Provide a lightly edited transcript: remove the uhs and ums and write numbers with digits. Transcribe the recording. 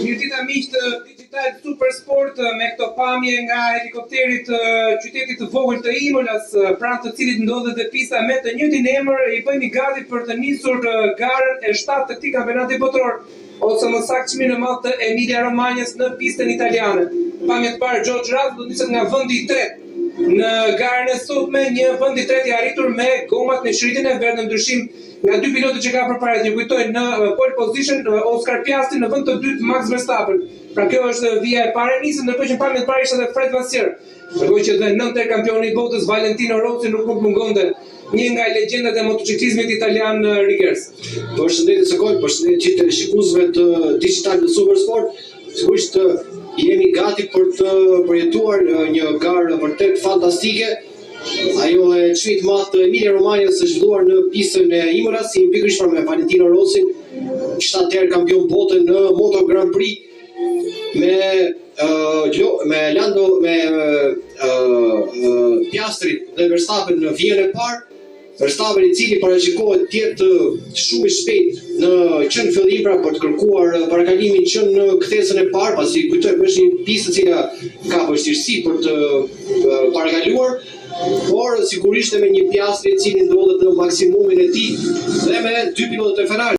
Mirëdita miq të Digital Supersport me këto pamje nga helikopteri të qytetit të vogël të Imolas, pranë të cilit ndodhet dhe pista me të njëjtin emër, i bëjmë gati për të nisur garën e 7 të këtij kampionati botror, ose më saktësisht në mall të Emilia Romagnës në pistën italiane. Pamje të parë George Russell do niset nga vendi i tretë. Në garën e sotme, një vend i tretë i arritur me gomat me shritin e verdhë, në ndryshim nga dy pilotët që ka përpara. Ju kujtoj në pole position Oscar Piastri, në vend të dytë Max Verstappen. Pra kjo është vija e parë e nisën, ndërkohë që pamje të parë ishte edhe Fred Vasseur. Ndërkohë që dhe 9 kampioni i botës Valentino Rossi nuk mund të mungonte, një nga legjendat e motociklizmit italian Rigers. Përshëndetje Sokoj, përshëndetje gjithë teleshikuesve të Digital Supersport. Sigurisht jemi gati për të përjetuar një garë vërtet fantastike. Ajo e çmit madh të Emilia Romagnës është zhvilluar në pistën e Imolas, si pikërisht me Valentino Rossi, 7 herë kampion bote në Moto Grand Prix, me Piastri dhe Verstappen në vijën e parë. Verstappen i cili parashikohet të jetë shumë i shpejt në qenë fillim pra për të kërkuar parakalimin që në kthesën e parë, pasi kujtoj është një pistë e cila ka vështirësi për të parakaluar, por sigurisht me një Piastri i cili ndodhet në maksimumin e tij dhe me dy pilotët e Ferrari.